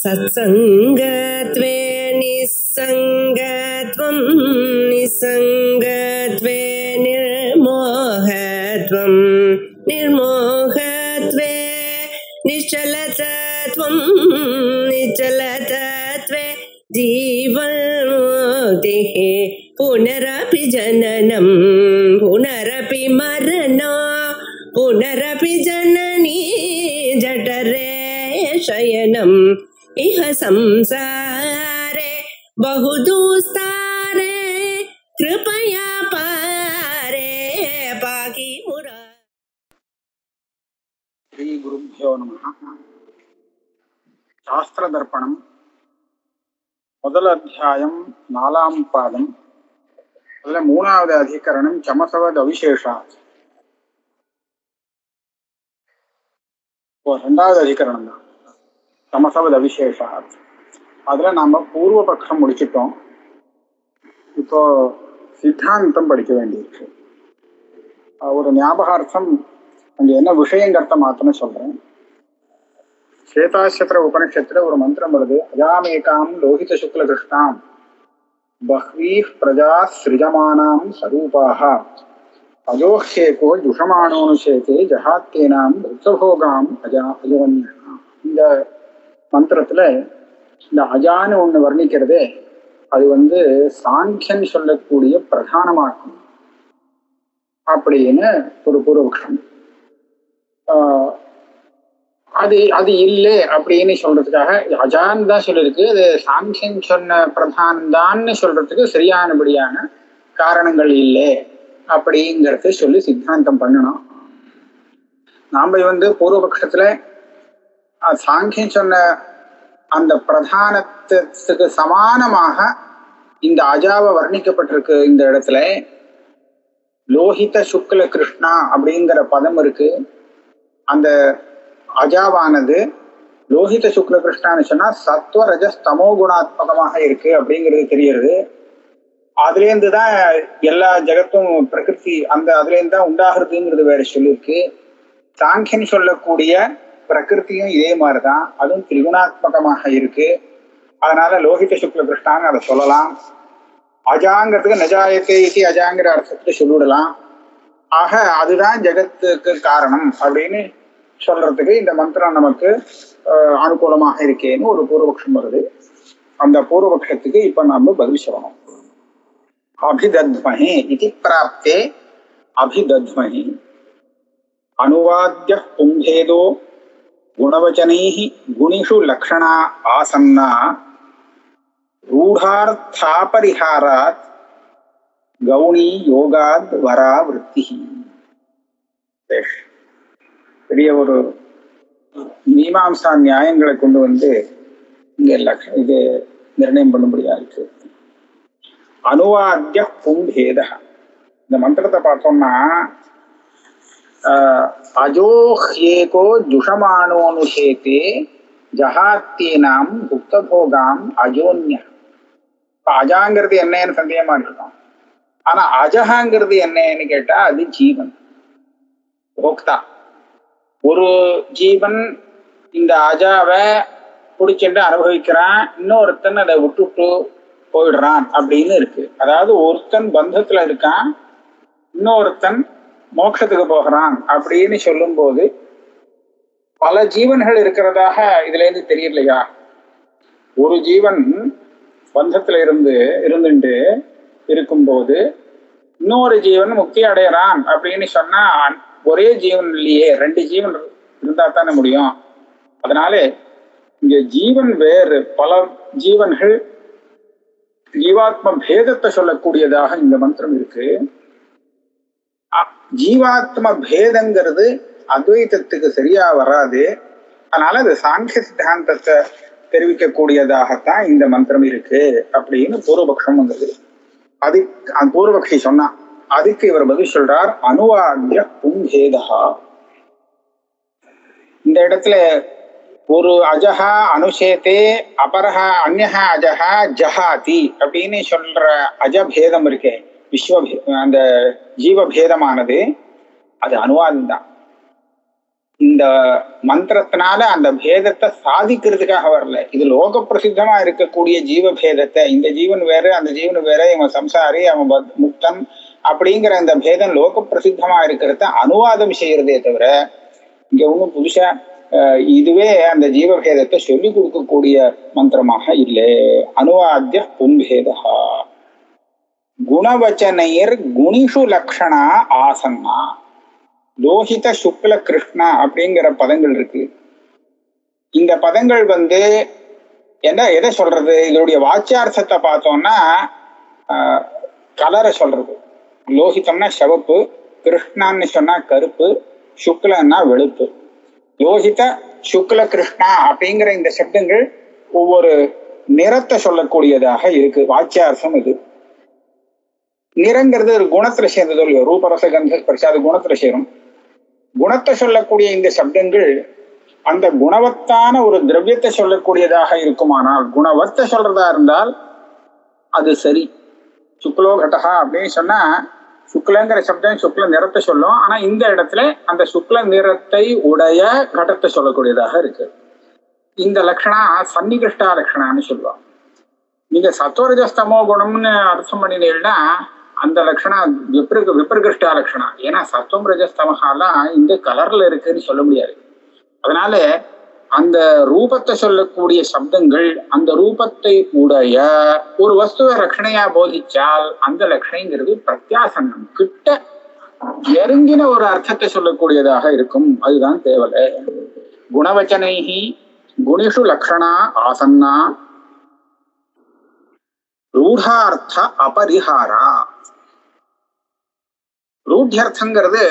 सत्संगत्वे निस्संगत्वं निस्संगत्वे निर्मोहत्वं निर्मोहत्वे निश्चलतत्वं निश्चलतत्वे जीवन्मुक्तिः पुनरपि जननं पुनरपि मरणं पुनरपि जननी जठरे शयनम् इह संसारे बहुदुस्तारे कृपया पारे पाहि मुरा. श्री गुरुभ्यो नमः. शास्त्र दर्पणम முதல் அத்தியாயம் 4ஆம் பாதம். அதுல 3வது அதிகரணம் சமசவத் அவிசேஷா. 2வது அதிகரணம் தான் சமசவத் அவிசேஷா. அதுல நாம பூர்வ பட்சம் முடிச்சிட்டோம். இப்போ சித்தாந்தம் படிக்க வேண்டியிருக்கு. ஒரு ஞாபகார்த்தம் அங்க என்ன விஷயங்கிறத மாத்திரம் சொல்றேன். சேதாசத்திர உபனிஷத்துல ஒரு மந்திரம் வருது. அஜாமேகாம் லோகித சுக்ல கிருஷ்ணாம் பஹ்வீ பிரஜா சிருஜமானாம் சரூபாக அஜோஹேகோ ஜுஷமானோனுஷேதே ஜஹாத்தேனாம் ருத்தபோகாம் அஜவன்யா. இந்த மந்திரத்துல இந்த அஜான்னு ஒண்ணு வர்ணிக்கிறதே அது சாங்கியன் சொல்லக்கூடிய பிரதானமாக்கும் அப்படின்னு ஒரு பூர்வபக்ஷம். அது அது இல்லை அப்படின்னு சொல்றதுக்காக அஜான் தான் சொல்லிருக்கு. அது சாங்கியன் சொன்ன பிரதானம் தான்னு சொல்றதுக்கு சரியானபடியான காரணங்கள் இல்லை அப்படிங்கிறத சொல்லி சித்தாந்தம் பண்ணணும். நாம பூர்வபக்ஷத்துல சாங்கியன் சொன்ன அந்த பிரதானத்துக்கு சமானமாக இந்த அஜாவை வர்ணிக்கப்பட்டிருக்கு. இந்த இடத்துல லோகித சுக்ல கிருஷ்ணா அப்படிங்கிற பதம் இருக்கு. அந்த அஜாவானது லோகித சுக்ல கிருஷ்ணான்னு சொன்னா சத்வ ரஜஸ் தமோ குணாத்மகமாக இருக்கு அப்படிங்கிறது தெரியுது. அதுல இருந்துதான் எல்லா ஜகத்தும் பிரகிருதி அந்த அதுல இருந்து தான் உண்டாகிறதுங்கிறது வேற சொல்லியிருக்கு. சாங்கியன் சொல்லக்கூடிய பிரகிருத்தியும் இதே மாதிரிதான், அதுவும் திரிகுணாத்மகமாக இருக்கு. அதனால லோகித சுக்ல கிருஷ்ணான்னு அதை சொல்லலாம். அஜாங்கிறதுக்கு நஜாயத்தே இது அஜாங்கிற அர்த்தத்துல சொல்லிவிடலாம். ஆக அதுதான் ஜெகத்துக்கு காரணம் அப்படின்னு சொல்றதுக்கு இந்த மந்திரம் நமக்கு அனுகூலமாக இருக்கேன்னு ஒரு பூர்வபக்ஷம் வருது. அந்த பூர்வபக்ஷத்துக்கு இப்ப நாம பதில் சொல்லணும். அபிதத்மஹே இதி பிராப்தே அபிதத்மஹே அனுவாத்ய பும்பேதோ குணவச்சனைஹி குணிஷு லக்ஷணா ஆசன்னா ரூಢார்த்தாபரிஹாராத் கௌணி யோகாத் வராவிருத்தி. பெரிய ஒரு மீமாம்சா நியாயங்களை கொண்டு இங்க இது நிர்ணயம் பண்ணும்படியா இருக்கு. அனுவாத்திய பும்பேத இந்த மந்திரத்தை பார்த்தோம்னா அஜோஹ்யேகோ ஜுஷமானோனுஷேதே ஜஹாத்தீனாம் புக்தபோகாம் அஜோன்யா. அஜாங்கிறது என்னன்னு சந்தேகமா இருக்கும். ஆனா அஜஹாங்கிறது என்னன்னு கேட்டா அது ஜீவன், போக்தா. ஒரு ஜீவன் இந்த அஜாவை பிடிச்சிட்டு அனுபவிக்கிறான், இன்னொருத்தன் அதை விட்டுட்டு போயிடுறான் அப்படின்னு இருக்கு. அதாவது ஒருத்தன் பந்தத்துல இருக்கான், இன்னொருத்தன் மோட்சத்துக்கு போகிறான் அப்படின்னு சொல்லும் போது பல ஜீவன்கள் இருக்கிறதாக இதுல இருந்து தெரியலையா? ஒரு ஜீவன் பந்தத்துல இருந்துட்டு இருக்கும்போது இன்னொரு ஜீவன் முக்தி அடையறான் அப்படின்னு சொன்னா ஒரே ஜீவன் இல்லையே, 2 ஜீவன் இருந்தா தானே முடியும். அதனால இங்க ஜீவன் வேறு, பல ஜீவன்கள், ஜீவாத்ம பேதத்தை சொல்லக்கூடியதாக இந்த மந்திரம் இருக்கு. ஜீவாத்ம பேதங்கிறது அத்வைதத்துக்கு சரியா வராது. அதனால அது சாங்கிய சித்தாந்தத்தை தெரிவிக்கக்கூடியதாகத்தான் இந்த மந்திரம் இருக்கு அப்படின்னு பூர்வபக்ஷம் வந்தது. அதுக்கு பூர்வபக்ஷி சொன்னா அதுக்கு இவர் பதில் சொல்றார். அனுவாத்திய பும்பேதா. இந்த இடத்துல ஒரு அஜஹா அனுஷேதே அபரஹா அந்யஹா அஜஹா ஜஹாதி அப்படின்னு சொல்ற அஜபேதம் இருக்கே, அந்த ஜீவபேதமானது அது அனுவாதம் தான். இந்த மந்திரத்தினால அந்த பேதத்தை சாதிக்கிறதுக்காக வரல. இது லோக பிரசித்தமா இருக்கக்கூடிய ஜீவ பேதத்தை, இந்த ஜீவன் வேற அந்த ஜீவன் வேற, இவன் சம்சாரி அவன் முக்தன் அப்படிங்கிற அந்த பேதம் லோக பிரசித்தமா இருக்கிறத அனுவாதம் செய்யறதே தவிர இங்க ஒன்றும் புதுசா இதுவே அந்த ஜீவபேதத்தை சொல்லி கொடுக்கக்கூடிய மந்திரமாக இல்லை. அனுவாத்திய பும்பேதா குணவச்சனையர் குணிஷு லக்ஷணா ஆசன்னா. லோகித சுக்ல கிருஷ்ணா அப்படிங்கிற பதங்கள் இருக்கு. இந்த பதங்கள் என்ன எதை சொல்றது? இதனுடைய வாச்சியார்த்தத்தை பார்த்தோம்னா கலரை சொல்றது. லோகிதம்னா சிவப்பு, கிருஷ்ணான்னு சொன்னா கருப்பு, சுக்லன்னா வெளுப்பு. லோகித சுக்ல கிருஷ்ணா அப்படிங்கிற இந்த சப்தங்கள் ஒவ்வொரு நிறத்தை சொல்லக்கூடியதாக இருக்கு. வாச்சியார்த்தம் இது. நிறங்கிறது ஒரு குணத்துல சேர்ந்ததோ இல்லையோ, ரூபரச கந்த ஸ்பர்ஷ, அது குணத்துல சேரும். குணத்தை சொல்லக்கூடிய இந்த சப்தங்கள் அந்த குணவத்தான ஒரு திரவியத்தை சொல்லக்கூடியதாக இருக்குமானால், குணவத்தை சொல்றதா இருந்தால் அது சரி. சுக்லோ கடகா அப்படின்னு சொன்னா சுக்லங்கிற சப்தம் சுக்ல நிறத்தை சொல்லும். ஆனா இந்த இடத்துல அந்த சுக்ல நிறத்தை உடைய கடத்தை சொல்லக்கூடியதாக இருக்கு. இந்த லட்சணா சன்னிகிருஷ்டா லட்சணான்னு சொல்லுவாங்க. நீங்க சத்வரஜஸ்தமோ குணம்னு அர்த்தம் பண்ணினீங்கன்னா அந்த லட்சணா விப்ரகிருஷ்டா லட்சணா. ஏன்னா சத்வம் ரஜஸ்தமகாலாம் இந்த கலர்ல இருக்குன்னு சொல்ல முடியாது. அதனால அந்த ரூபத்தை சொல்லக்கூடிய சப்தங்கள் அந்த ரூபத்தை உடைய ஒரு வஸ்துவ லட்சணையா போதிச்சால் அந்த லட்சணைங்கிறது பிரத்யாசன்னம், கிட்ட நெருங்கின ஒரு அர்த்தத்தை சொல்லக்கூடியதாக இருக்கும். அதுதான் தேவலை. குணவச்சனைஹி குணிஷு லக்ஷணா ஆசன்னா ரூಢார்த்த அபரிஹாரா. ரூಢ்யர்த்தங்கிறது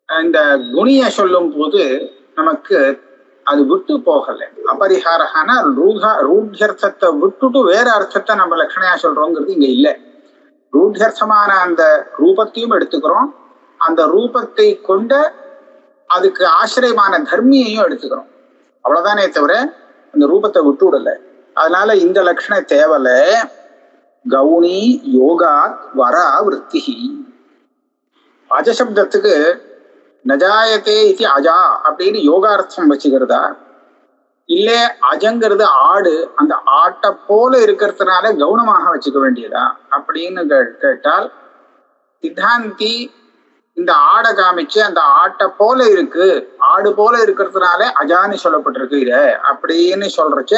இந்த குணிய சொல்லும் போது நமக்கு அது விட்டு போகல. அபரிஹாரஹான ரூಢ்யர்த்தத்தை விட்டுட்டு வேற அர்த்தத்தை நம்ம லட்சணையா சொல்றோங்கிறது இங்க இல்லை. ரூಢ்யர்த்தமான அந்த ரூபத்தையும் எடுத்துக்கிறோம், அந்த ரூபத்தை கொண்ட அதுக்கு ஆசிரியமான தர்மியையும் எடுத்துக்கிறோம். அவ்வளவுதானே தவிர அந்த ரூபத்தை விட்டு விடல. அதனால இந்த லட்சணை தேவல. கவுனி யோகா வரா விருத்தி. அஜசப்தத்துக்கு நஜாயத்தே இது அஜா அப்படின்னு யோகார்த்தம் வச்சுக்கிறதா, இல்ல அஜங்கிறது ஆடு, அந்த ஆட்டை போல இருக்கிறதுனால கவுனமாக வச்சுக்க வேண்டியதா அப்படின்னு கேட்டால், சித்தாந்தி இந்த ஆடை காமிச்சு அந்த ஆட்டை போல இருக்கு, ஆடு போல இருக்கிறதுனால அஜான்னு சொல்லப்பட்டிருக்கு இத அப்படின்னு சொல்றச்ச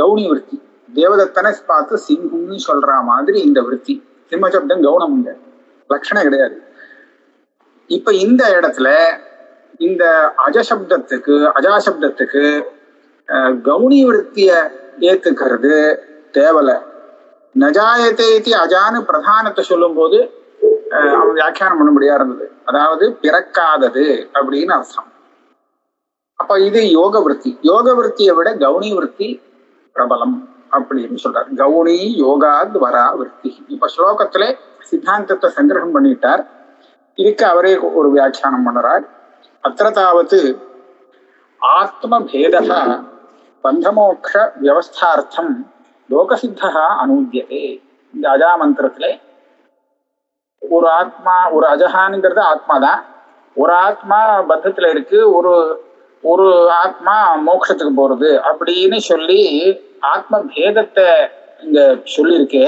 கவுனி விருத்தி. தேவதத்தனை பார்த்து சிம்ஹம்னு சொல்ற மாதிரி இந்த விருத்தி. சிம்ம சப்தம் கவுனம் உண்டு, லட்சணம் கிடையாது. இப்ப இந்த இடத்துல இந்த அஜசப்தத்துக்கு அஜாசப்தத்துக்கு கவுனி விருத்திய ஏத்துக்கிறது தேவலை. நஜாயத்தே அஜான்னு பிரதானத்தை சொல்லும் போது அவன் வியாக்கியானம் பண்ண முடியா இருந்தது. அதாவது பிறக்காதது அப்படின்னு அர்த்தம். அப்ப இது யோக விருத்தி. யோக விருத்தியை விட கவுனி விருத்தி பிரபலம் அப்படின்னு சொல்றாரு. கவுனி யோகாத் வரா விருத்தி. இப்ப ஸ்லோகத்துல சித்தாந்தத்தை சங்கிரகம் பண்ணிட்டார். இதுக்கு அவரே ஒரு வியாக்கியானம் பண்றார். அத்திர தாவத்து ஆத்மபேதः பந்தமோக்ஷ வியவஸ்தார்த்தம் லோகசித்தः அனூத்யதே. இந்த அஜா மந்திரத்துல ஒரு ஆத்மா, ஒரு அஜஹானுங்கிறது ஆத்மா தான். ஒரு ஆத்மா பத்தத்துல இருக்கு, ஒரு ஆத்மா மோட்சத்துக்கு போறது அப்படின்னு சொல்லி ஆத்ம பேதத்தை இங்க சொல்லியிருக்கு.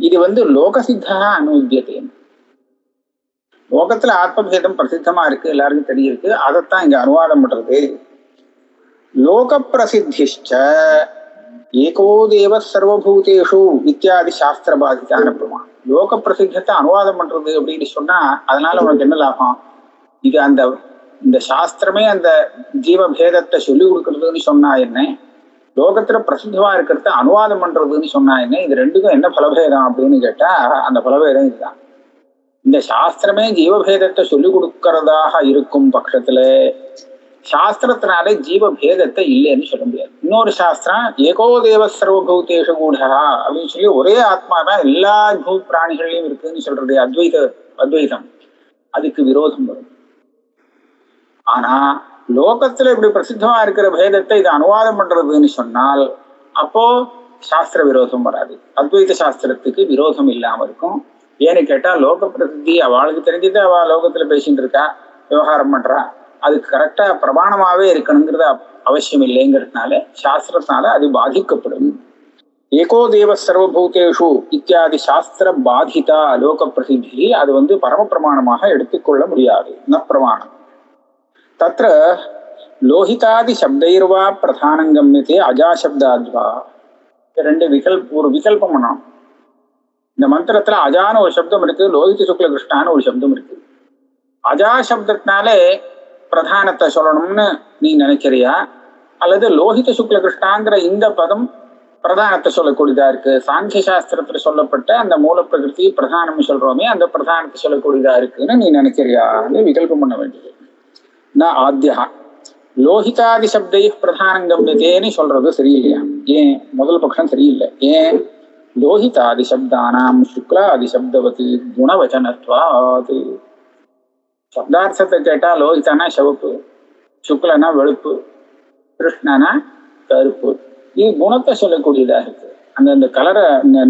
இது லோகசித்தா அனூத்யதே. லோகத்துல ஆத்மபேதம் பிரசித்தமா இருக்கு, எல்லாருக்கும் தெரியிருக்கு. அதைத்தான் இங்க அனுவாதம் பண்றது. லோக பிரசித்திஷ்ட ஏகோ தேவ சர்வபூதேஷு இத்தியாதி சாஸ்திர பாதித்தான பிரமாணம். லோக பிரசித்தத்தை அனுவாதம் பண்றது அப்படின்னு சொன்னா அதனால உனக்கு என்ன லாபம்? இது இந்த சாஸ்திரமே அந்த ஜீவபேதத்தை சொல்லி கொடுக்கறதுன்னு சொன்னா என்ன, லோகத்துல பிரசித்தமா இருக்கிறத அனுவாதம் பண்றதுன்னு சொன்னா என்ன, இது ரெண்டுக்கும் என்ன பலபேதம் அப்படின்னு கேட்டா அந்த பலபேதம் இதுதான். இந்த சாஸ்திரமே ஜீவபேதத்தை சொல்லி கொடுக்கறதாக இருக்கும் பட்சத்துல சாஸ்திரத்தினாலே ஜீவபேதத்தை இல்லைன்னு சொல்ல முடியாது. இன்னொரு சாஸ்திரம் ஏகோ தேவ சர்வபூதேஷ கூடா அப்படின்னு சொல்லி ஒரே ஆத்மா தான் எல்லா பூ பிராணிகளையும் இருக்குன்னு சொல்றது அத்வைதம். அதுக்கு விரோதம் வரும். ஆனா லோகத்துல இப்படி பிரசித்தமா இருக்கிற பேதத்தை இது அனுவாதம் பண்றதுன்னு சொன்னால் அப்போ சாஸ்திர விரோதம் வராது. அத்வைத சாஸ்திரத்துக்கு விரோதம் இல்லாம இருக்கும். ஏன்னு கேட்டா லோக பிரசித்தி அவளுக்கு தெரிஞ்சது, அவ லோகத்துல பேசிட்டு இருக்கா, விவகாரம் பண்றா. அது கரெக்டா பிரமாணமாவே இருக்கணுங்கிறது அவசியம் இல்லைங்கிறதுனால சாஸ்திரத்தினால அது பாதிக்கப்படும். ஏகோ தேவ சர்வபூதேஷு இத்தியாதி சாஸ்திர பாதிதா லோக பிரசித்தி, அது பரம பிரமாணமாக எடுத்துக்கொள்ள முடியாது, ந பிரமாணம். தத்ர லோஹிதாதி சப்தைர்வா பிரதானம் கம்யதே அஜாசப்தாத்வா. ஒரு விகல்பம் பண்ணணும். இந்த மந்திரத்துல அஜான ஒரு சப்தம் இருக்கு, லோஹித சுக்ல கிருஷ்ணான்னு ஒரு சப்தம் இருக்கு. அஜா சப்தத்தினாலே பிரதானத்தை சொல்லணும்னு நீ நினைக்கிறியா, அல்லது லோஹித சுக்ல கிருஷ்ணாங்கிற இந்த பதம் பிரதானத்தை சொல்லக்கூடியதா இருக்கு? சாங்கிய சாஸ்திரத்துல சொல்லப்பட்ட அந்த மூல பிரகிருதி பிரதானம் சொல்றோமே, அந்த பிரதானத்தை சொல்லக்கூடியதா இருக்குன்னு நீ நினைக்கிறியா? விகல்பம் பண்ண வேண்டியது. நான் ஆத்தியா லோஹிதாதி சப்தை பிரதானம் கம்யதேன்னு சொல்றது சரியில்லையா? ஏன்? முதல் பட்சம் சரியில்லை. ஏன்? லோஹிதாதி சப்தானாம் சுக்லாதி சப்தவதி குணவச்சனத்வாது. சப்தார்த்தத்தை கேட்டா லோஹிதானா சிவப்பு, சுக்லனா வெளுப்பு, கிருஷ்ணனா கருப்பு. இது குணத்தை சொல்லக்கூடியதாக இருக்கு, அந்த கலரை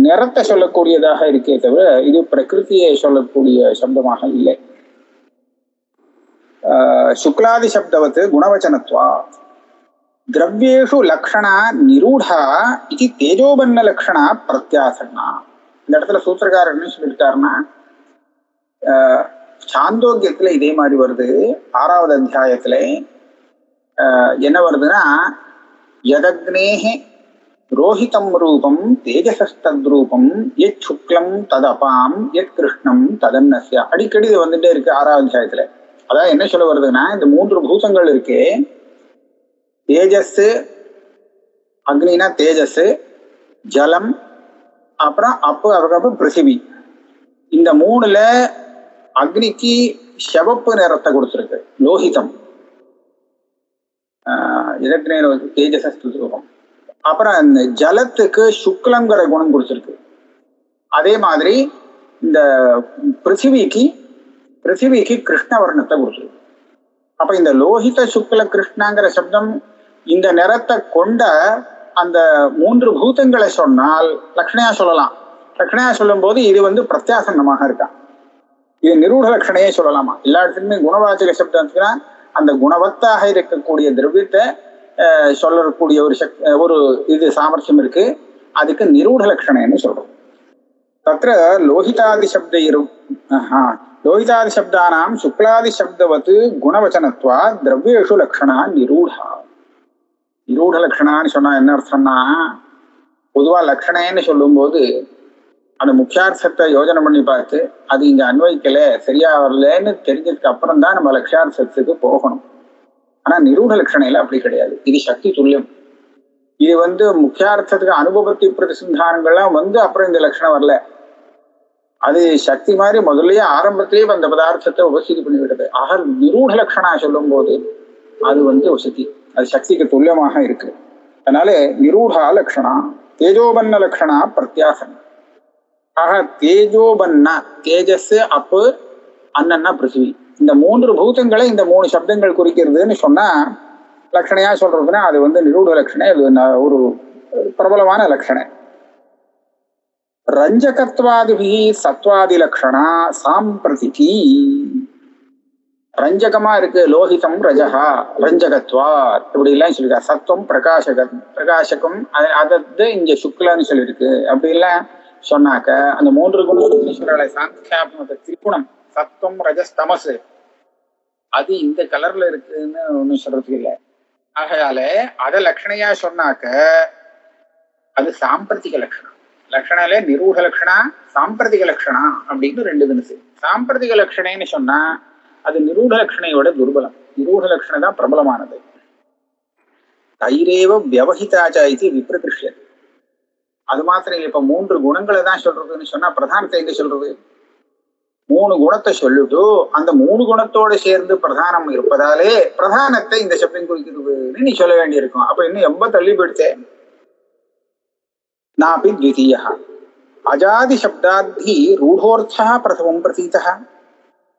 நிறத்தை சொல்லக்கூடியதாக இருக்கே தவிர இது பிரகிருத்தியை சொல்லக்கூடிய சப்தமாக இல்லை. சுக்லாதி சப்தவத்து குணவச்சனத்வா திரவியேஷு லக்ஷணா நிரூடா இது தேஜோபன்ன லக்ஷணா பிரத்யாசன்னா. இந்த இடத்துல சூத்திரக்காரர் என்ன சொல்லியிருக்காருன்னா, சாந்தோக்கியத்துல இதே மாதிரி வருது. 6வது அத்தியாயத்துல என்ன வருதுன்னா, யதக்னேஹே ரோஹிதம் ரூபம் தேஜசஸ்தத்ரூபம் யத் சுக்லம் ததபாம் யத் கிருஷ்ணம் ததன்னஸ்ய. அடிக்கடி இது வந்துட்டே இருக்கு 6வது அத்தியாயத்துல. அதான் என்ன சொல்ல வருதுன்னா, இந்த 3 பூதங்கள் இருக்கு, தேஜஸ், அக்னினா தேஜஸ், ஜலம், அப்புறம் அதுக்கப்புறம் பிருத்திவி. இந்த 3ல அக்னிக்கு சிவப்பு நிறத்தை கொடுத்துருக்கு லோஹிதம், தேஜசஸ்தூபம். அப்புறம் இந்த ஜலத்துக்கு சுக்லங்கிற குணம் கொடுத்துருக்கு. அதே மாதிரி இந்த பிருத்திவிக்கு கிருஷ்ண வர்ணத்தை கொடுத்துருக்கு. அப்ப இந்த லோஹித சுக்ல கிருஷ்ணங்கிற சப்தம் இந்த நிறத்தை கொண்ட அந்த 3 பூதங்களை சொன்னால் லக்ஷணையா சொல்லலாம். லக்ஷணையா சொல்லும் போது இது பிரத்யாசன்னமாக இருக்கான். இது நிரூட லட்சணையே சொல்லலாமா? எல்லா இடத்துலையுமே குணவாச்சக சப்தம் அந்த குணவத்தாக இருக்கக்கூடிய திரவியத்தை சொல்லக்கூடிய ஒரு இது சாமர்த்தியம் இருக்கு, அதுக்கு நிரூட லட்சணைன்னு சொல்றோம். தத்ர லோஹிதாதி சப்தானாம் சுக்லாதி சப்தவத்து குணவச்சனத்வா திரவியேஷு லக்ஷணா நிரூடா. நிரூட லட்சணான்னு சொன்னா என்ன அர்த்தம்னா, பொதுவா லட்சணைன்னு சொல்லும் போது அந்த முக்கியார்த்தத்தை யோஜனை பண்ணி பார்த்து அது இங்க அன்வைக்கல, சரியா வரலன்னு தெரிஞ்சதுக்கு அப்புறம் தான் நம்ம லட்சியார்த்தத்துக்கு போகணும். ஆனா நிரூட லட்சணையில அப்படி கிடையாது. இது சக்தி துல்லியம். இது முக்கியார்த்தத்துக்கு அனுபவத்தி பிரதிசந்தானங்கள்லாம் அப்புறம் இந்த லட்சணம் வரல. அது சக்தி மாதிரி முதல்லயே ஆரம்பத்திலேயே அந்த பதார்த்தத்தை உபசதி பண்ணிவிட்டது. ஆக நிரூட லட்சணா சொல்லும் போது அது வசதி, அது சக்திக்கு துல்லியமாக இருக்கு. அதனால நிரூடா லட்சணா தேஜோபன்ன லட்சணா பிரத்யாசன். ஆக தேஜோபன்னா தேஜஸ், அப்பு, அண்ணன்னா பிருத்திவி, இந்த 3 பூதங்களை இந்த 3 சப்தங்கள் குறிக்கிறதுன்னு சொன்னா லட்சணையா சொல்றதுன்னா அது நிரூட லட்சணை. அது ஒரு பிரபலமான லட்சணை. ரஞ்சகத்வாதிபி சத்வாதி லட்சணா சாம்பிரதிகி. ரஞ்சகமா இருக்கு லோஹிதம் ரஜகா ரஞ்சகத்வா இப்படி எல்லாம் சொல்லிருக்கா. சத்துவம் பிரகாசகம் அது இங்க சுக்லன்னு சொல்லியிருக்கு. அப்படி எல்லாம் சொன்னாக்க அந்த 3 குணம் சாங்கியாத்மக திரிகுணம் சத்துவம் ரஜஸ் தமசு அது இந்த கலர்ல இருக்குன்னு ஒண்ணு சொல்றதுக்கு இல்லை. ஆகையால அத லட்சணையா சொன்னாக்க அது சாம்பிரதிக லட்சணம். லட்சணாலே நிரூட லட்சணா சாம்பிரதிக லட்சணா அப்படின்னு 2 தினசு. சாம்பிரதிக லட்சணைன்னு சொன்னா அது நிரூட லட்சணையோட துர்பலம். நிரூட லட்சணை தான் பிரபலமானது. தைரேவ வியவஹிதாச்சா இது விப்ரதிஷ்யது. அது மாத்திரம் இல்லை. இப்ப 3 குணங்களை தான் சொல்றதுன்னு சொன்னா பிரதானத்தை எங்க சொல்றது? 3 குணத்தை சொல்லிட்டு அந்த 3 குணத்தோட சேர்ந்து பிரதானம் இருப்பதாலே பிரதானத்தை இந்த சப்தம் குறிக்கிறதுன்னு நீ சொல்ல வேண்டியிருக்கும். அப்ப இன்னும் ரொம்ப தள்ளி போயிடுச்சேன். நாபி த்விதீய அஜாதி சப்தாத்தி ரூಢோர்த்தா பிரதமம் பிரதீதः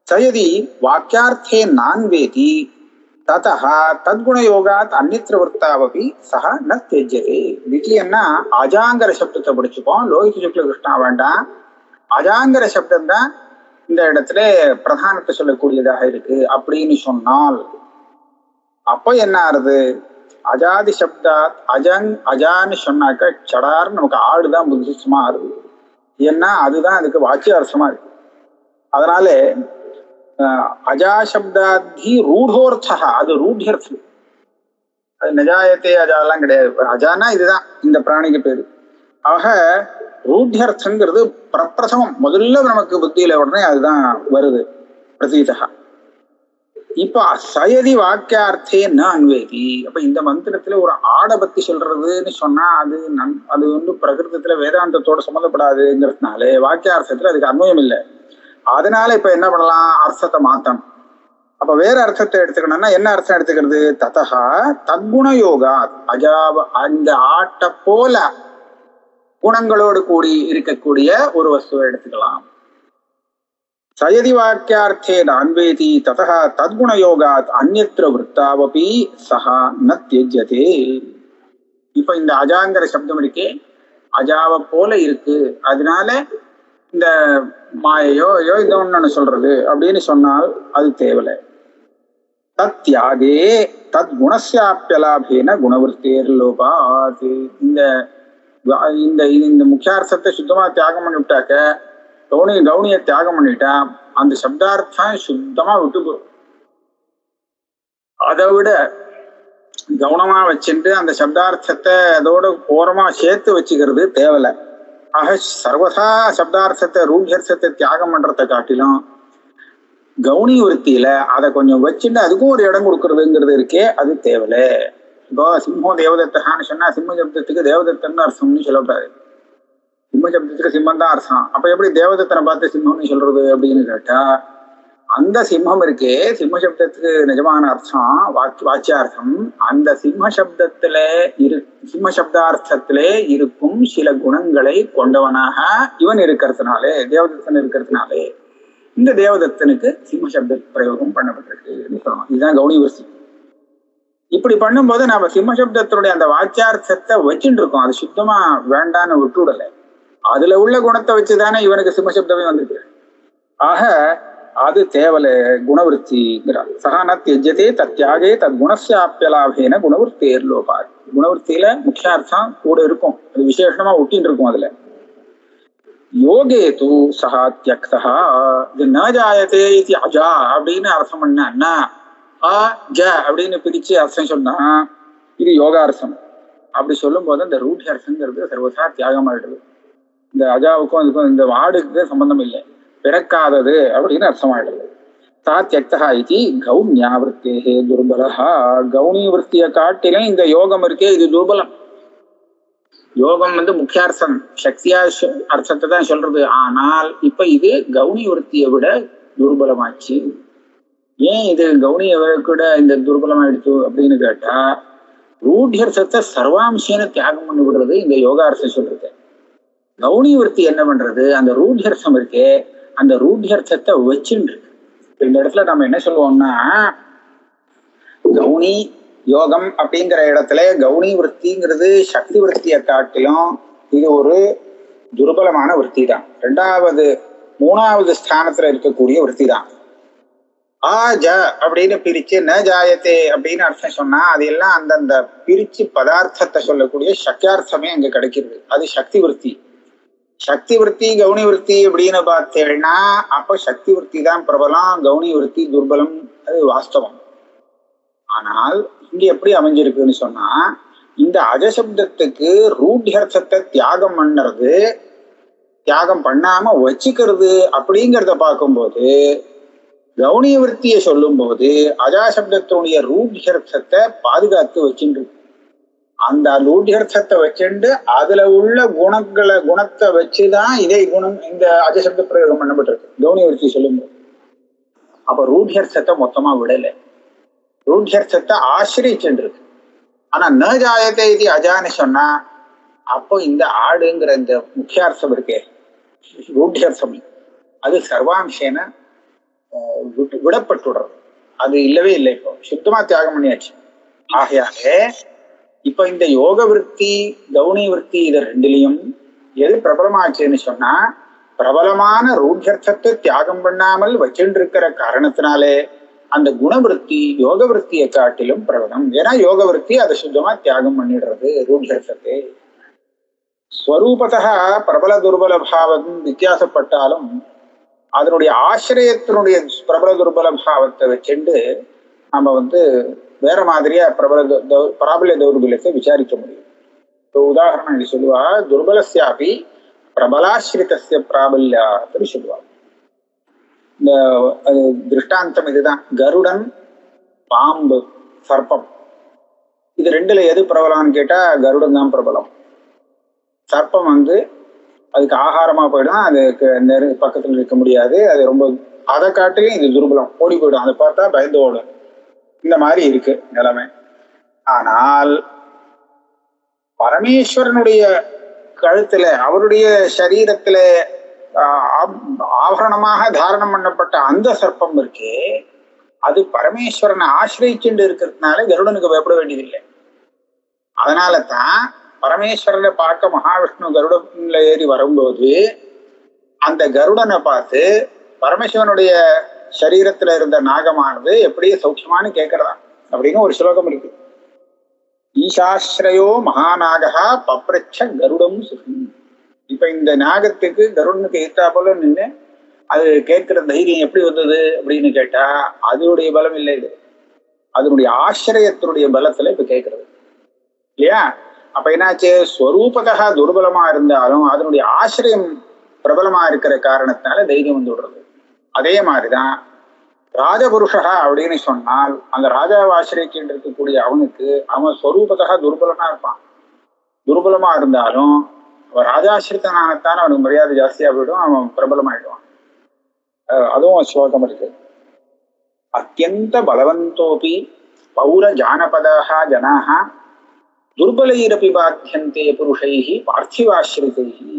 சயதி வாக்கியார்த்தே நான்வேதி ததஹ தத்குணயோகாத் அந்நித்ர வர்த்தாவபி சஹ ந த்யஜ்யதே. த்விதீயன்னா அஜாங்கர சப்தத்தை படிச்சுப்போம். லோகித சுக்ல கிருஷ்ணா வேண்டாம். அஜாங்கர சப்தம் தான் இந்த இடத்துல பிரதானத்தை சொல்லக்கூடியதாக இருக்கு அப்படின்னு சொன்னால் அப்போ என்ன ஆறுது? அஜாதி சப்தா அஜான்னு சொன்னாக்க சடார்னு நமக்கு ஆடுதான் புத்திசமா ஆறுது. ஏன்னா அதுதான் அதுக்கு வாக்கியார்த்தமா இருக்கு. அதனால அஜாசப்தாதி ரூடோர்த்தா, அது ரூಢ்யர்த்தம். அது நஜாயத்தே அஜாலாம் கிடையாது. அஜானா இதுதான் இந்த பிராணிக்கு பேரு. ஆக ரூಢ்யர்த்தங்கிறது பிரப்பிரசமம், முதல்ல நமக்கு புத்தியில உடனே அதுதான் வருது பிரதீதா. இப்ப சயதி வாக்கியார்த்தே ந அன்வேதி. அப்ப இந்த மந்திரத்துல ஒரு ஆடை பத்தி சொல்றதுன்னு சொன்னா அது பிரகிருதத்துல வேதாந்தத்தோட சம்மந்தப்படாதுங்கிறதுனால வாக்கியார்த்தத்துல அதுக்கு அன்வயம் இல்லை. அதனால இப்ப என்ன பண்ணலாம்? அர்த்தத்தை மாத்தணும். அப்ப வேற அர்த்தத்தை எடுத்துக்கணும்னா என்ன அர்த்தம் எடுத்துக்கிறது? ததா தத்குண யோகா, அந்த ஆட்டை போல குணங்களோடு கூடி இருக்கக்கூடிய ஒரு வஸ்துவை எடுத்துக்கலாம். சயதி வாக்கியார்த்தேன அன்வேதி ததா தத்குண யோகாத் அந்யத்ர விருத்தாவபி சஹா ந தியஜ்யதே. இப்ப இந்த அஜாங்கிற சப்தம் இருக்கே, அஜாவை போல இருக்கு, அதனால இந்த மாயையோ இந்த ஒண்ணு சொல்றது அப்படின்னு சொன்னால் அது தேவலை. தத் தியாகே தத் குணஸ்யாப்யலாபேன குணவருத்தேர் லோபாத். இந்த முக்கியார்த்தத்தை சுத்தமா தியாகம் பண்ணி விட்டாக்க, கவுனிய தியாகம் பண்ணிட்டா அந்த சப்தார்த்தம் சுத்தமா விட்டு போகும். அதை விட கவனமா வச்சுட்டு அந்த சப்தார்த்தத்தை அதோட ஓரமா சேர்த்து வச்சுக்கிறது தேவலை. ஆக சர்வதா சப்தார்த்தத்தை ரூಢ்யர்த்தத்தை தியாகம் பண்றதை காட்டிலும் கவுனி விருத்தியில அதை கொஞ்சம் வச்சுட்டு அதுக்கும் ஒரு இடம் கொடுக்கறதுங்கிறது இருக்கே, அது தேவலை. இப்போ சிம்மம் தேவதத்தான்னு சொன்னா சிம்ம சப்தத்துக்கு தேவதத்தன்னு அர்த்தம்னு சொல்லக்கூடாது. சிம்ம சப்தத்துக்கு சிம்மம் தான் அர்த்தம். அப்ப எப்படி தேவதத்தனை பார்த்து சிம்மம்னு சொல்றது அப்படின்னு கேட்டா, அந்த சிம்மம் இருக்கே, சிம்ம சப்தத்துக்கு நிஜமான அர்த்தம் வாச்சியார்த்தம், அந்த சிம்ம சப்தார்த்தத்திலே இருக்கும் சில குணங்களை கொண்டவனாக இவன் இருக்கிறதுனாலே, தேவதத்தன் இருக்கிறதுனாலே இந்த தேவதத்தனுக்கு சிம்ம சப்த பிரயோகம் பண்ணப்பட்டிருக்கு. இதுதான் கவுனி விருத்தி. இப்படி பண்ணும்போது நம்ம சிம்ம சப்தத்தினுடைய அந்த வாச்சியார்த்தத்தை வச்சுட்டு இருக்கோம். அது சுத்தமா வேண்டான்னு விட்டுவிடலை. அதுல உள்ள குணத்தை வச்சுதானே இவனுக்கு சிம்ம சப்தமே வந்திருக்கு. ஆக அது தேவல குணவருத்திங்கிறார். சகான தியஜ்யதே தத்யாகே தத் குணஸ்யாப்யலாபேன குணவருத்தேர் லோபாத். குணவருத்தியில முக்கியார்த்தம் கூட இருக்கும், அது விசேஷமா ஒட்டின்னு இருக்கும். அதுல யோகே தூ சஹா தியக்தஹா இது ந ஜாயதே இது அஜா அப்படின்னு அர்த்தம் பண்ணா, அ ஜ அப்படின்னு பிரிச்சு அர்த்தம் சொன்னா இது யோகார்த்தம். அப்படி சொல்லும் போது இந்த ரூಢ்யர்த்தங்கிறது சர்வதா தியாகம் ஆயிடுது. இந்த அஜாவுக்கும் அதுக்கும் இந்த வாடுக்கு சம்பந்தம் இல்லை, பிறக்காதது அப்படின்னு அர்த்தமாயிடுது. சா தியக்தஹா இது கௌண்யாவிருத்தே துர்பலஹா. கவுனி விருத்தியை காட்டிலும் இந்த யோகம் இருக்கே இது துர்பலம். யோகம் முக்கியார்த்தம், சக்தியா அர்த்தத்தை தான் சொல்றது. ஆனால் இப்ப இது கவுனி விருத்தியை விட துர்பலமாச்சு. ஏன் இது கவுனியை கூட இந்த துர்பலமாயிடுச்சு அப்படின்னு கேட்டா, ரூಢ்யர்த்தத்தை சர்வாம்சேன தியாகம் பண்ணி விடுறது இந்த யோகார்த்தம் சொல்றது. கவுனி விருத்தி என்ன பண்றது? அந்த ரூಢ்யர்த்தம் இருக்கே, அந்த ரூಢ்யர்த்தத்தை வச்சுட்டு இந்த இடத்துல நம்ம என்ன சொல்லுவோம்னா, கவுனி யோகம் அப்படிங்கிற இடத்துல கவுனி விருத்திங்கிறது சக்தி விருத்தியை காட்டிலும் இது ஒரு துர்பலமான விருத்தி தான். மூணாவது ஸ்தானத்துல இருக்கக்கூடிய விருத்தி தான். ஆ ஜ அப்படின்னு பிரிச்சு ந ஜாயத்தே அப்படின்னு அர்த்தம் சொன்னா அது எல்லாம் அந்தந்த பிரிச்சு பதார்த்தத்தை சொல்லக்கூடிய சக்தியார்த்தமே அங்க கிடைக்கிறது. அது சக்தி விருத்தி. சக்தி விருத்தி கவுனி விருத்தி அப்படின்னு பார்த்தேன்னா அப்ப சக்தி விருத்தி தான் பிரபலம், கவுனி விருத்தி துர்பலம், அது வாஸ்தவம். ஆனால் இங்க எப்படி அமைஞ்சிருக்குன்னு சொன்னா, இந்த அஜசப்தத்துக்கு ரூಢ்யர்த்தத்தை தியாகம் பண்ணுறது, தியாகம் பண்ணாம வச்சுக்கிறது அப்படிங்கிறத பார்க்கும்போது கவுனி விருத்தியை சொல்லும் போது அஜாசப்தத்தினுடைய ரூಢ்யர்த்தத்தை பாதுகாத்து வச்சுட்டு, அந்த ரூಢ்யர்த்தத்தை வச்சுட்டு அதுல உள்ள குணத்தை வச்சுதான் இதே குணம் இந்த அஜசப்த பிரயோகம் பண்ணப்பட்டிருக்கு கவுனி விருத்தி சொல்லும் போது. அப்ப ரூಢ்யர்த்தத்தை மொத்தமா விடலை, ரூಢ்யர்த்தத்தை ஆசிரியிச்சுருக்கு. ஆனா ந ஜாயத்தை இது அஜான்னு சொன்னா அப்போ இந்த ஆடுங்கிற இந்த முக்கியார்த்தம் இருக்கே ரூಢ்யர்த்தம், அது சர்வாம்சேன விடப்பட்டுடுறது. அது இல்லவே இல்லை, இப்போ சுத்தமா தியாகம் பண்ணியாச்சு. ஆகையாலே இப்ப இந்த யோக விருத்தி கவுனி விருத்தி இது ரெண்டுலையும் எது பிரபலமாச்சுன்னு சொன்னா, பிரபலமான ரூಢ்யர்த்தத்தை தியாகம் பண்ணாமல் வச்சுட்டு இருக்கிற காரணத்தினாலே அந்த குணவருத்தி யோக விற்த்தியை காட்டிலும் பிரபலம். ஏன்னா யோக விற்த்தி அதை சுத்தமா தியாகம் பண்ணிடுறது ரூಢியர்த்தத்தை. ஸ்வரூபத்தா பிரபல துர்பல பாவம் வித்தியாசப்பட்டாலும் அதனுடைய ஆசிரியத்தினுடைய பிரபல துர்பல பாவத்தை வச்சுண்டு நம்ம வேற மாதிரியா பிராபல்ய தௌர்பல்யத்தை விசாரிக்க முடியும். உதாரணம் இது சொல்லுவா, துர்பலஸ்யாபி பிரபலாசிரிதஸ்ய பிராபல்யான்னு சொல்லுவா. இந்த திருஷ்டாந்தம் இதுதான். கருடன், பாம்பு, சர்ப்பம், இது ரெண்டுல எது பிரபலம்னு கேட்டா கருடன் தான் பிரபலம். சர்ப்பம் அதுக்கு ஆகாரமா போயிடும், அதுக்கு பக்கத்துல இருக்க முடியாது, அது ரொம்ப அதை காட்டிலும் இது துர்பலம், ஓடி போயிடும், அதை பார்த்தா பயந்து ஓடும். இந்த மாதிரி இருக்கு நிலைமை. ஆனால் பரமேஸ்வரனுடைய கழுத்துல அவருடைய சரீரத்துல ஆபரணமாக தாரணம் பண்ணப்பட்ட அந்த சர்ப்பம் இருக்கே, அது பரமேஸ்வரனை ஆசிரியிச்சுட்டு இருக்கிறதுனால கருடனுக்கு பயப்பட வேண்டியதில்லை. அதனால தான் பரமேஸ்வரனை பார்க்க மகாவிஷ்ணு கருடன்ல ஏறி வரும்போது அந்த கருடனை பார்த்து பரமேஸ்வரனுடைய சரீரத்துல இருந்த நாகமானது எப்படி சௌக்கியமானு கேட்கறதா அப்படின்னு ஒரு ஸ்லோகம் இருக்கு. ஈசாஸ்ரயோ மகாநாகா பப்ரச்ச கருடம் சுகம். இப்ப இந்த நாகத்துக்கு கருடனுக்கு ஏற்றா போல நின்று அது கேட்கிற தைரியம் எப்படி வந்தது அப்படின்னு கேட்டா அதனுடைய பலம் இல்லை, இது அதனுடைய ஆசிரியத்தினுடைய பலத்துல இப்ப கேட்கறது இல்லையா. அப்ப என்னாச்சு, ஸ்வரூபதா துர்பலமா இருந்தாலும் அதனுடைய ஆசிரியம் பிரபலமா இருக்கிற காரணத்தினால தைரியம் வந்து விடுறது. அதே மாதிரிதான் ராஜபுருஷா அப்படின்னு சொன்னால் அந்த ராஜாவை ஆசிரியக்கிட்டு இருக்கக்கூடிய அவனுக்கு அவன் ஸ்வரூபதா துர்பலமா இருப்பான். துர்பலமா இருந்தாலும் அவன் ராஜாசிரித்தனாகத்தான் அவனுக்கு மரியாதை ஜாஸ்தியா போயிடும், அவன் பிரபலமாயிடுவான். அதுவும் ஸ்லோகம் இருக்கு. அத்தியந்த பலவந்தோபி பௌர ஜானபதாக ஜனாக துர்பலைரபி பாத்தியந்தே புருஷைஹி பார்த்திவாசிரிதைஹி.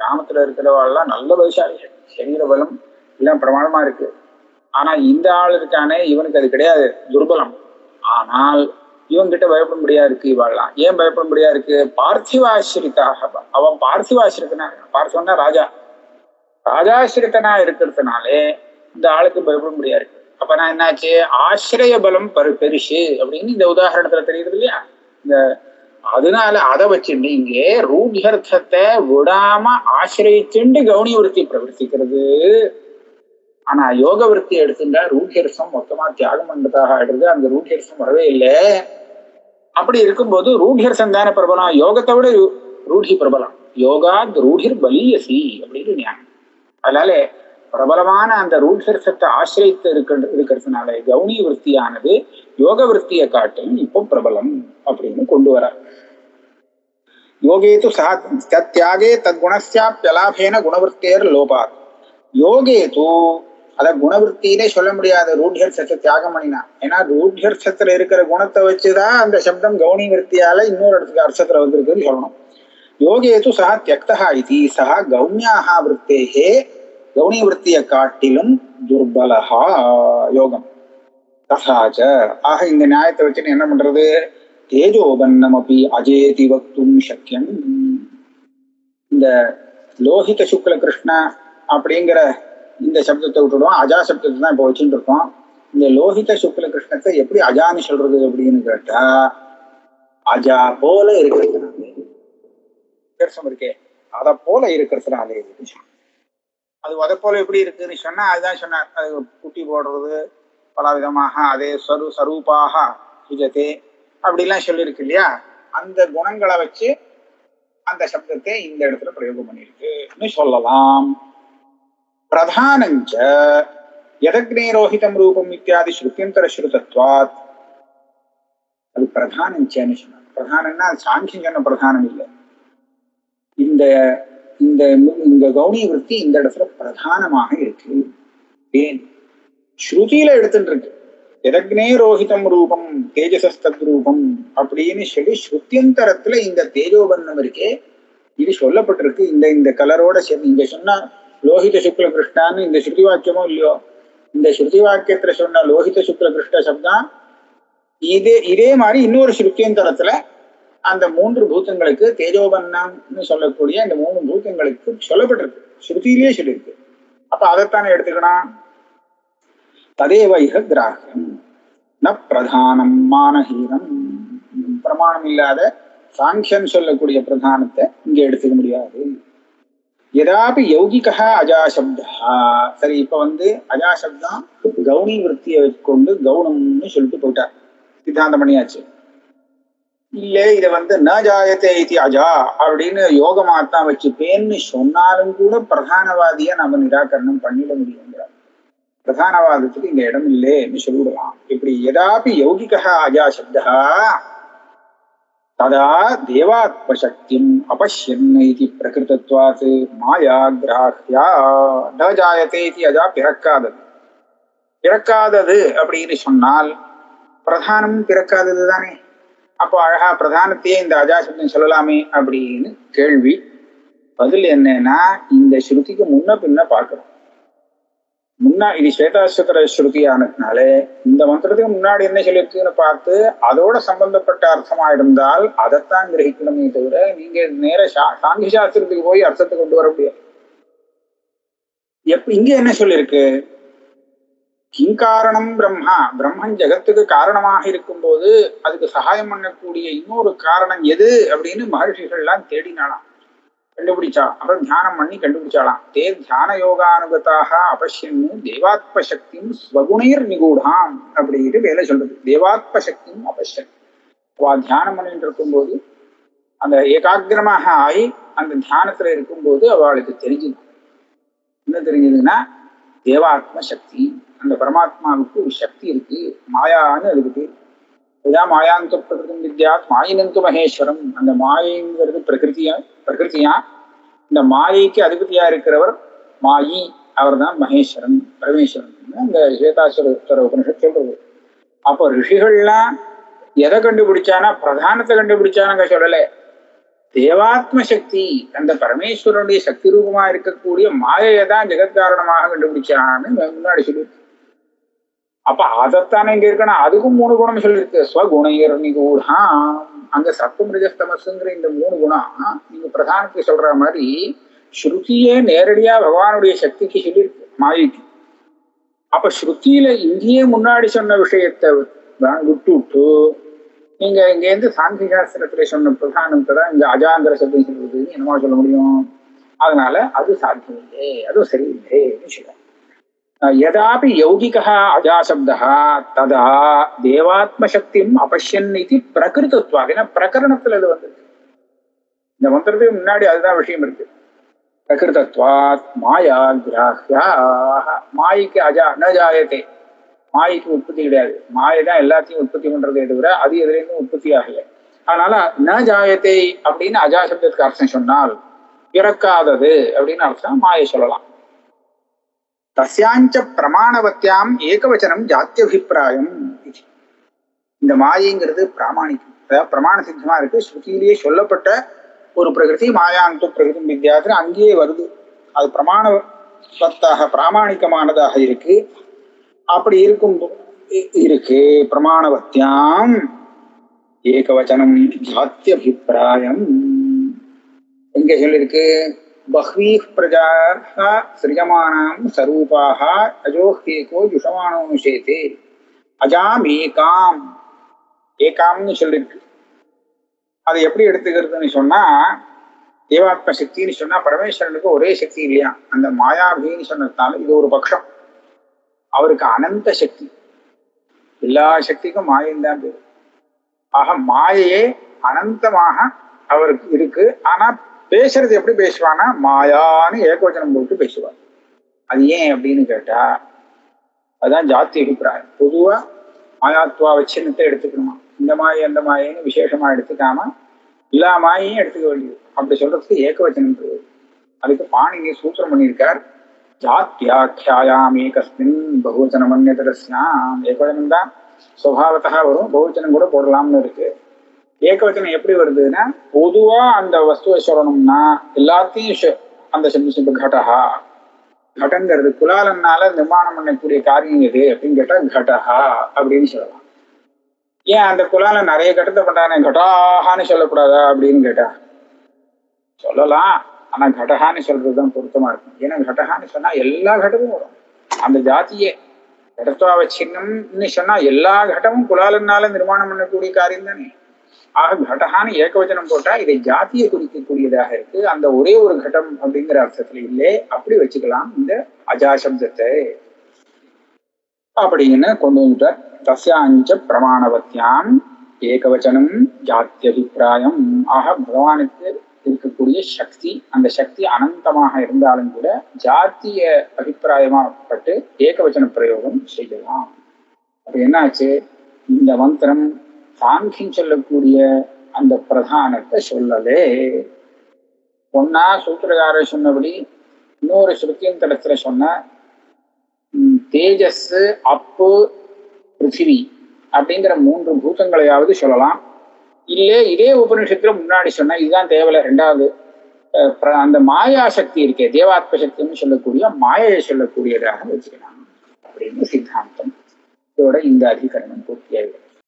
கிராமத்துல இருக்கிறவாள்லாம் நல்ல பலசாலிகள், சரீர பலம் எல்லாம் பிரமாணமா இருக்கு. ஆனா இந்த ஆள் இருக்கானே இவனுக்கு அது கிடையாது, துர்பலம். ஆனால் இவன்கிட்ட பயப்பட முடியா இருக்கு. இவாள்லாம் ஏன் பயப்பட முடியா இருக்கு, பார்த்திவாசிரிதாக. அவன் பார்த்திவாசிரித்தனா, பார்த்திவன்னா ராஜா, ராஜாசிரித்தனா இருக்கிறதுனாலே இந்த ஆளுக்கு பயப்பட முடியா இருக்கு. அப்ப நான் என்னாச்சு, ஆசிரிய பலம் பெருசு அப்படின்னு இந்த உதாரணத்துல தெரியுது இல்லையா. இந்த அதனால அதை வச்சுட்டு இங்கே ரூಢ்யர்த்தத்தை விடாம ஆசிரியிச்சுண்டு கவுனி விருத்தி பிரவர்த்திக்கிறது. ஆனா யோக விருத்தி எடுத்துட்டா ரூಢ்யர்த்தம் மொத்தமா தியாகம் பண்றதாக ஆயிடுறது, அந்த ரூಢ்யர்த்தம் வரவே இல்லை. அப்படி இருக்கும்போது ரூಢ்யர்த்தம் தானே பிரபலம், யோகத்தை விட ரூಢி பிரபலம். யோகாத் ரூಢிர் பலியசி அப்படின்னு ஞானம். அதனால பிரபலமான அந்த ரூಢ்யர்த்தத்தை ஆசிரியத்து இருக்கிறதுனால கவுனி விருத்தியானது யோக விருத்தியை காட்டும் இப்போ பிரபலம் அப்படின்னு கொண்டு வர. யோகேது தியாகே தத்குணஸ்யாப்யலாபேன குணவருத்தேர் லோபாத். யோகேது அத குணவருத்தினே சொல்ல முடியாது ரூಢ்யர்த்தத்தை தியாகம் பண்ணினா. ஏன்னா ரூಢ்யர்த்தத்துல இருக்கிற குணத்தை வச்சுதான் அந்த சப்தம் கவுனி விருத்தியால இன்னொரு இடத்துக்கு அர்த்தத்துல வந்திருக்குன்னு சொல்லணும். யோகேது சா தியக்தா இது சா கௌன்யாக விருத்தேகே கவுனி விருத்தியை காட்டிலும் துர்பலஹா யோகம். ததாச்ச ஆக இந்த நியாயத்தை வச்சுன்னு என்ன பண்றது, தேஜோபன்னம் அப்படி அஜேதி வக்தும் சக்கியம். இந்த லோஹித சுக்ல கிருஷ்ணா அப்படிங்கிற இந்த சப்தத்தை விட்டுடுவோம், அஜா சப்தத்தை தான் இப்போ வச்சுட்டு இருக்கோம். இந்த லோஹித சுக்ல கிருஷ்ணத்தை எப்படி அஜான்னு சொல்றது அப்படின்னு கேட்டா, அஜா போல இருக்கிறதுனாலே இருக்கே, அதை போல இருக்கிறதுனாலே. அது அதை போல எப்படி இருக்குன்னு சொன்னா அதுதான் சொன்னார். அது குட்டி போடுறது பல விதமாக, அதே சரூபாக சுஜதே அப்படிலாம் சொல்லியிருக்கு இல்லையா. அந்த குணங்களை வச்சு அந்த சப்தத்தை இந்த இடத்துல பிரயோகம் பண்ணிருக்குன்னு சொல்லலாம். பிரதானஞ்ச யதக்னேரோஹிதம் ரூபம் இத்தியாதி ஸ்ருத்தியந்தர ஸ்ருதத்வாத். அது பிரதானஞ்சன்னு சொன்னார். பிரதானம்னா அது சாங்கியம் சொன்ன பிரதானம் இல்லை. இந்த இந்த இந்த கவுனி விருத்தி இந்த இடத்துல பிரதானமாக இருக்கு. ஏன் ஸ்ருதியில எடுத்துட்டு இருக்கு. எதக்னேரோஹிதம் ரூபம் தேஜசஸ்தத் ரூபம் அப்படின்னு சொல்லி ஸ்ருத்தியந்தரத்துல இந்த தேஜோபன்னம் இருக்கே இது சொல்லப்பட்டிருக்கு. இந்த கலரோட சேர்ந்து இங்க சொன்னா லோஹித சுக்ல கிருஷ்ணான்னு இந்த ஸ்ருதி வாக்கியமோ இல்லையோ, இந்த ஸ்ருதி வாக்கியத்துல சொன்ன லோஹித சுக்ல கிருஷ்ண சப்தம் இதே மாதிரி இன்னொரு ஸ்ருத்தியந்தரத்துல அந்த மூன்று பூதங்களுக்கு தேஜோபன்னம்னு சொல்லக்கூடிய அந்த மூணு பூதங்களுக்கு சொல்லப்பட்டிருக்கு, ஸ்ருதியிலேயே சொல்லியிருக்கு. அப்ப அதைத்தானே எடுத்துக்கணும். ததேவ இஹ கிராஹ்யம் ந பிரதானம் மானஹீனம். பிரமாணம் இல்லாத சாங்கியன் சொல்லக்கூடிய பிரதானத்தை இங்க எடுத்துக்க முடியாது. எதாபி யௌகிகா அஜாசப்தா. சரி, இப்ப அஜாசப்தம் கவுனி விற்த்தியை கொண்டு கவுனம்னு சொல்லிட்டு போயிட்டார், சித்தாந்தம் பண்ணியாச்சு. இல்ல இத ந ஜாயத்தே இதி அஜா அப்படின்னு யோகமாத்தான் வச்சுப்பேன்னு சொன்னாலும் கூட பிரதானவாதிய நம்ம நிராகரணம் பண்ணிட முடியுங்கிறார். பிரதானவாதத்துக்கு இங்க இடம் இல்லைன்னு சொல்லிவிடலாம். இப்படி எதாபி யௌகிகா அஜாசப்தா ததா தேவாத்மசக்திம் அபஷ்யன் இதி பிரகிருதத்வாத் மாயா கிராஹ்யா. ந ஜாயத்தே இதி அஜா பிறக்காதது. பிறக்காதது அப்படின்னு சொன்னால் பிரதானம் பிறக்காதது தானே. அப்போ அழகா பிரதானத்தையே இந்த அஜாசப்தம் சொல்லலாமே அப்படின்னு கேள்வி. பதில் என்னன்னா, இந்த ஸ்ருதிக்கு முன்ன பின்ன பார்க்கணும். இது ஸ்வேதாஸ்வதர ஸ்ருதியானதுனால இந்த மந்திரத்துக்கு முன்னாடி என்ன சொல்லியிருக்குன்னு பார்த்து அதோட சம்பந்தப்பட்ட அர்த்தமா இருந்தால் அதைத்தான் கிரகிக்கணுமே தவிர நீங்க நேர சாங்கிய சாஸ்திரத்துக்கு போய் அர்த்தத்தை கொண்டு வர முடியாது. இங்க என்ன சொல்லியிருக்கு? கிங்காரணம் பிரம்மா, பிரம்மன் ஜெகத்துக்கு காரணமாக இருக்கும் போது அதுக்கு சகாயம் பண்ணக்கூடிய இன்னொரு காரணம் எது அப்படின்னு மகர்ஷிகள்லாம் தேடினாலாம், கண்டுபிடிச்சா. அப்புறம் தியானம் பண்ணி கண்டுபிடிச்சாலாம். தே தியான யோகானுகதாக அபஷ்யன்னு தேவாத்ம சக்தியும் ஸ்வகுணைர் நிகூடாம் அப்படின்ட்டு வேலை சொல்றது. தேவாத்ம சக்தியும் அபஷ்யன். தியானம் பண்ணிட்டு இருக்கும்போது அந்த ஏகாகிரமாக ஆகி அந்த தியானத்துல இருக்கும்போது அவளுக்கு தெரிஞ்சுது. என்ன தெரிஞ்சதுன்னா, தேவாத்ம சக்தி, அந்த பரமாத்மாவுக்கு ஒரு சக்தி இருக்கு, மாயான்னு அதுக்கு பேர். இதான் மாயாந்த பிரகிருதி வித்யாத் மாயினந்து மகேஸ்வரம். அந்த மாயைங்கிறது பிரகிருதியா. இந்த மாயைக்கு அதிபதியா இருக்கிறவர் மாயி, அவர் தான் மகேஸ்வரன், பரமேஸ்வரன். இந்த ஸ்வேதாஸ்வர உபனிஷத் சொல்றது. அப்போ ரிஷிகள்லாம் எதை கண்டுபிடிச்சானா பிரதானத்தை கண்டுபிடிச்சானுங்க சொல்லல. தேவாத்ம சக்தி, அந்த பரமேஸ்வரனுடைய சக்தி ரூபமா இருக்கக்கூடிய மாயையை தான் ஜெகத்காரணமாக கண்டுபிடிச்சான்னு முன்னாடி சொல்லியிருக்கு. அப்ப அதைத்தானே இங்க இருக்கணும். அதுக்கும் 3 குணம் சொல்லியிருக்கு. ஸ்வகுணையர் நிகூடா. அங்க சத்துவம் ரஜஸ்தமசுங்கிற இந்த 3 குணம் நீங்க பிரதானத்துக்கு சொல்ற மாதிரி ஸ்ருதியே நேரடியா பகவானுடைய சக்திக்கு சொல்லியிருக்கு, மாயைக்கு. அப்ப ஸ்ருதியில இங்கேயே முன்னாடி சொன்ன விஷயத்தை விட்டு நீங்க இங்க இருந்து சாங்கிய சாஸ்திரத்துல சொன்ன பிரதானத்தை தான் இங்க அஜாந்திர சப்தம் சொல்றதுன்னு என்னமா சொல்ல முடியும்? அதனால அது சாத்தியம் இல்லை, அதுவும் சரியில்லை சொல்ல. யதாபி யௌகிகா அஜாசப்தா ததா தேவாத்மசக்தியும் அபஷ்யன் இது பிரகிருதத்வாத். ஏன்னா பிரகரணத்துல அது வந்திருக்கு. இந்த மந்திரத்துக்கு முன்னாடி அதுதான் விஷயம் இருக்கு. பிரகிருதத்வாத் மாயா கிராஹ்யா. மாய்க்கு அஜா ந ஜாயத்தே, மாய்க்கு உற்பத்தி கிடையாது. மாயைதான் எல்லாத்தையும் உற்பத்தி பண்றதே தவிர அது எதுலேயும் உற்பத்தி ஆகல. அதனால ந ஜாயத்தை அப்படின்னு அஜாசப்தத்துக்கு அர்த்தம் சொன்னால் பிறக்காதது அப்படின்னு அர்த்தம் மாயை சொல்லலாம். தஸ்யாஞ்ச பிரமாணவத்தியாம் ஏகவச்சனம் ஜாத்தியபிப்பிராயம். இந்த மாயைங்கிறது பிராமணிக்கம், அதாவது பிரமாண சித்தமா இருக்கு. ஸ்ருதியிலேயே சொல்லப்பட்ட ஒரு பிரகிருதி மாயாந்து பிரகிருதி வித்யாத்துல அங்கேயே வருது. அது பிரமாணவத்தாக பிராமணிக்கமானதாக இருக்கு. அப்படி இருக்கும் இருக்கு பிரமாணவத்தியாம் ஏகவச்சனம் ஜாத்தியபிப்பிராயம். எங்க சொல்லிருக்கு? பஹ்வீ பிரஜாः சிருஜமானாம் சரூபாः அஜோஹ்யேகோ ஜுஷமானோனுஷேதே அஜாம் ஏகாம். ஏகாம்னு சொல்லிருக்கு. அதை எப்படி எடுத்துக்கிறதுன்னு சொன்னா, தேவாத்ம சக்தின்னு சொன்னா பரமேஸ்வரனுக்கு ஒரே சக்தி இல்லையா. அந்த மாயாபின்னு சொன்னதுனால இது ஒரு பட்சம். அவருக்கு அனந்த சக்தி, எல்லா சக்திக்கும் மாயைந்தான் பேரு. ஆக மாயையே அனந்தமாக அவருக்கு இருக்கு. ஆனா பேசுறது எப்படி பேசுவானா, மாயான்னு ஏகவச்சனம் போட்டு பேசுவார். அது ஏன் அப்படின்னு கேட்டா அதுதான் ஜாத்தி அபிப்பிராயம். பொதுவா மாயாத்வா வச்சின்னத்தை எடுத்துக்கணுமா, இந்த மாயை அந்த மாயைன்னு விசேஷமா எடுத்துக்காம எல்லா மாயையும் எடுத்துக்க வேண்டியது. அப்படி சொல்றதுக்கு ஏகவச்சனம் இருக்குது. அதுக்கு பாணினி சூத்திரம் பண்ணியிருக்கார். ஜாத்தியாக்கியாயாம் ஏகஸ்மின் பகுவச்சனம் அந்நியதரஸ்யாம். ஏகவச்சனம் தான் சுபாவத்தா வரும், பகுவச்சனம் கூட போடலாம்னு இருக்கு. ஏகவச்சனம் எப்படி வருதுன்னா, பொதுவா அந்த வஸ்துவை சொல்லணும்னா எல்லாத்தையும் அந்த சப்த கடஹா. கடங்கிறது குலாலனால நிர்மாணம் பண்ணக்கூடிய காரியம் எது அப்படின்னு கேட்டா கடஹா அப்படின்னு சொல்லலாம். ஏன் அந்த குலால நிறைய கடத்தை பண்றானே கடாஹான்னு சொல்லக்கூடாதா அப்படின்னு கேட்டா சொல்லலாம். ஆனா கடஹான்னு சொல்றதுதான் பொருத்தமா இருக்கும். ஏன்னா கடஹான்னு சொன்னா எல்லா கடமும் வரும். அந்த ஜாத்தியே கடத்வாவச்சின்னம்னு சொன்னா எல்லா கடமும் குலாலனால நிர்மாணம் பண்ணக்கூடிய காரியம் தானே. ஆக கடகான்னு ஏகவச்சனம் போட்டா இதை ஜாத்தியை குறிக்கக்கூடியதாக இருக்கு. அந்த ஒரே ஒரு கடம் அப்படிங்கிற அர்த்தத்துல இல்லை, அப்படி வச்சுக்கலாம் இந்த அஜாசப்தத்தை அப்படின்னு கொண்டு வந்துட்டார். தஸ்யாஞ்ச பிரமாணவத்தியாம் ஏகவச்சனம் ஜாத்தியபிப்பிராயம். ஆக பகவானுக்கு இருக்கக்கூடிய சக்தி, அந்த சக்தி அனந்தமாக இருந்தாலும் கூட ஜாத்திய அபிப்பிராயமாப்பட்டு ஏகவச்சன பிரயோகம் செய்யலாம். அப்ப என்னாச்சு, இந்த மந்திரம் சாங்கியம் சொல்லக்கூடிய அந்த பிரதானத்தை சொல்லலே. ஒன்னா சூத்திரகாரர் சொன்னபடி இன்னொரு ஸ்ருத்தியின் தடத்துல சொன்ன தேஜஸ், அப்பு, பிருத்திவி அப்படிங்கிற 3 பூதங்களையாவது சொல்லலாம். இல்லே இதே உபநிஷத்துல முன்னாடி சொன்ன இதுதான் தேவையில்ல, ரெண்டாவது அந்த மாயா சக்தி இருக்கே, தேவாத்ம சக்தின்னு சொல்லக்கூடிய மாயை சொல்லக்கூடியதாக வச்சுக்கலாம் அப்படின்னு சித்தாந்தம். இதோட இந்த அதிகரணம் பூர்த்தியாகிறது.